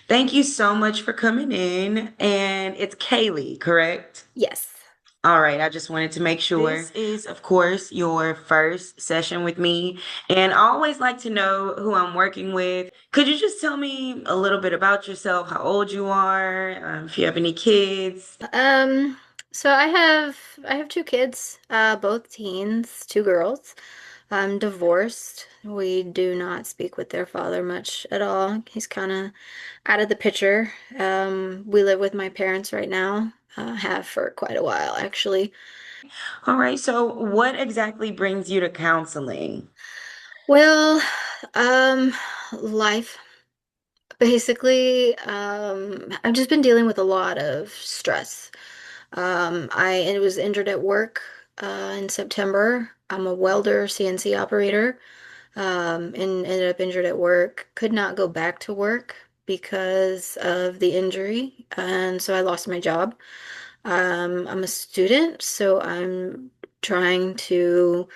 Thank you so much for coming in. And it's Kaylee, correct? Yes. All right, I just wanted to make sure. This is, of course, your first session with me, and I always like to know who I'm working with. Could you just tell me a little bit about yourself, how old you are, if you have any kids? Um, so I have two kids, both teens, two girls. I'm divorced. We do not speak with their father much at all. He's kind of out of the picture. We live with my parents right now. Have for quite a while, actually. All right, so what exactly brings you to counseling? Well, um, life. Basically, I've just been dealing with a lot of stress. I was injured at work in September. I'm a welder, CNC operator, and ended up injured at work. Could not go back to work because of the injury, and so I lost my job. I'm a student, so I'm trying to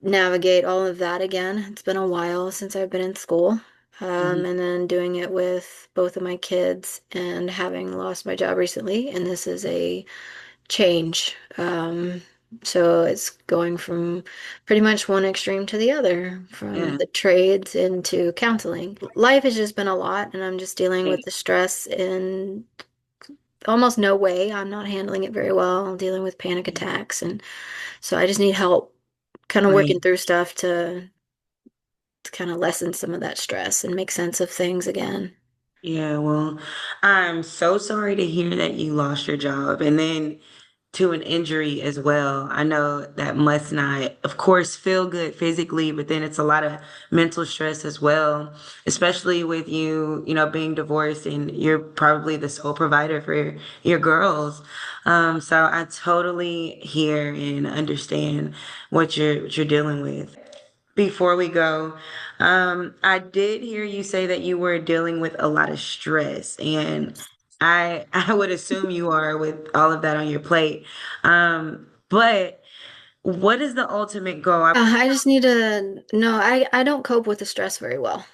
navigate all of that again. It's been a while since I've been in school. Mhm. And then doing it with both of my kids and having lost my job recently. And this is a change. So it's going from pretty much one extreme to the other, from Yeah. the trades into counseling. Life has just been a lot, and I'm just dealing with the stress in almost no way. I'm not handling it very well. I'm dealing with panic attacks, and so I just need help kind of Right. working through stuff to kind of lessen some of that stress and make sense of things again. Yeah, well, I'm so sorry to hear that you lost your job and then to an injury as well. I know that must not, of course, feel good physically, but then it's a lot of mental stress as well, especially with you being divorced and you're probably the sole provider for your girls. So I totally hear and understand what you're dealing with. Before we go, I did hear you say that you were dealing with a lot of stress, and I would assume you are with all of that on your plate. But what is the ultimate goal? I just need to no, I don't cope with the stress very well.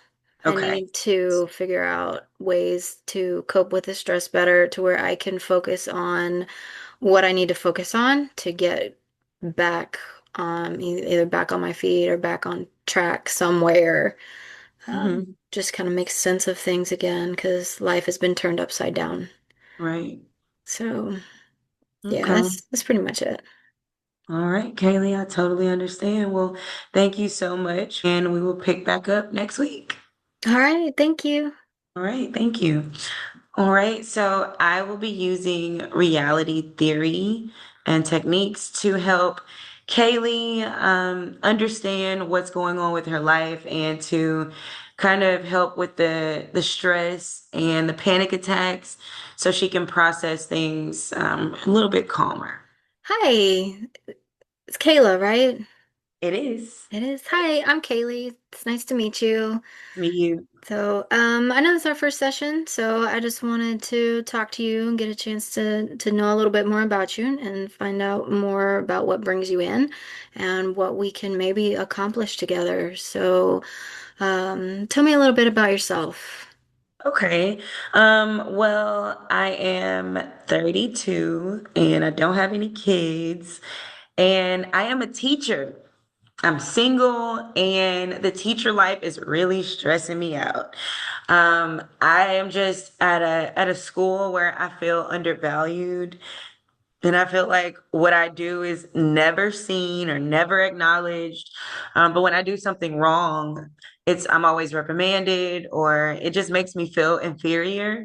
I Okay. need to figure out ways to cope with the stress better to where I can focus on what I need to focus on to get back either back on my feet or back on track somewhere. Hmm. Just kind of make sense of things again because life has been turned upside down. Right. So yeah, Okay. that's pretty much it. All right, Kaylee, I totally understand. Well, thank you so much, and we will pick back up next week. All right, thank you. All right, thank you. All right, so I will be using reality theory and techniques to help Kaylee understand what's going on with her life and to kind of help with the stress and the panic attacks so she can process things a little bit calmer. Hi, it's Kayla, right? It is. It is. Hi, I'm Kaylee. It's nice to meet you. Me, you. So, I know this is our first session, so I just wanted to talk to you and get a chance to know a little bit more about you and find out more about what brings you in and what we can maybe accomplish together. So, tell me a little bit about yourself. Okay. Well, I am 32 and I don't have any kids, and I am a teacher. I'm single and the teacher life is really stressing me out. I am just at a school where I feel undervalued and I feel like what I do is never seen or never acknowledged. But when I do something wrong, I'm always reprimanded or it just makes me feel inferior.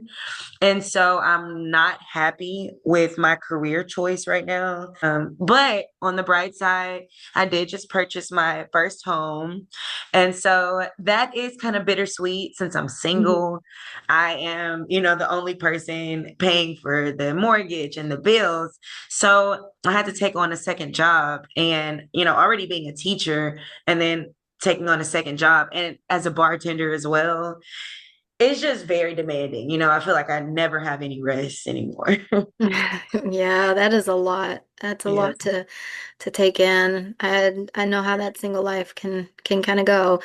And so I'm not happy with my career choice right now. But on the bright side, I did just purchase my first home. And so that is kind of bittersweet since I'm Mhm. single. I am the only person paying for the mortgage and the bills. So I had to take on a second job and already being a teacher and then taking on a second job and as a bartender as well, it's just very demanding. I feel like I never have any rest anymore. Yeah, that is a lot. That's a Yeah. lot to take in. I know how that single life can kind of go.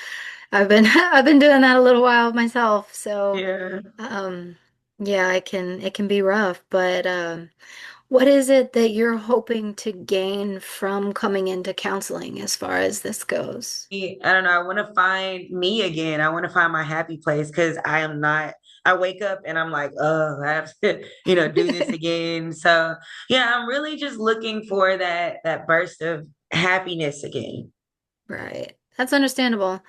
I've been doing that a little while myself, so Yeah. um yeah, it can be rough, but what is it that you're hoping to gain from coming into counseling as far as this goes? I don't know. I want to find me again. I want to find my happy place because I am not. I wake up and I'm like, oh, I have to, do this again. So yeah, I'm really just looking for that burst of happiness again. Right. That's understandable.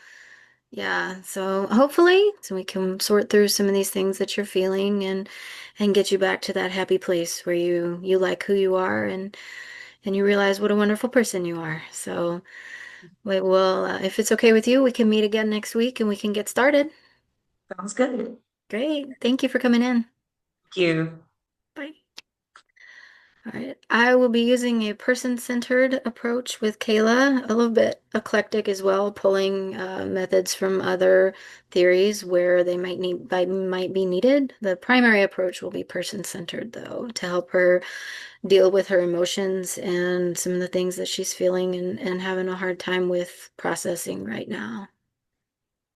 Yeah, so hopefully so we can sort through some of these things that you're feeling and get you back to that happy place where you like who you are and you realize what a wonderful person you are. So we will if it's okay with you, we can meet again next week and we can get started. Sounds good. Great. Thank you for coming in. Thank you. Bye. All right. I will be using a person-centered approach with Kayla, a little bit eclectic as well, pulling methods from other theories where they might be needed. The primary approach will be person-centered, though, to help her deal with her emotions and some of the things that she's feeling and having a hard time with processing right now.